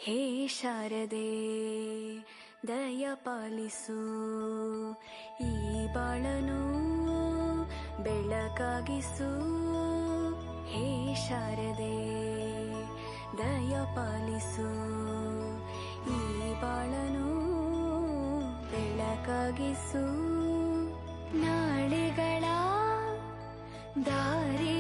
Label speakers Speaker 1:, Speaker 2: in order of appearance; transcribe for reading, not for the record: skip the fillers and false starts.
Speaker 1: ಹೇ ಶಾರದೆ ದಯ ಪಾಲಿಸು, ಈ ಬಾಳನು ಬೆಳಕಾಗಿಸು. ಹೇ ಶಾರದೆ ದಯ ಪಾಲಿಸು, ಈ ಬಾಳನು ಬೆಳಕಾಗಿಸು. ನಾಳೆಗಳ ದಾರಿ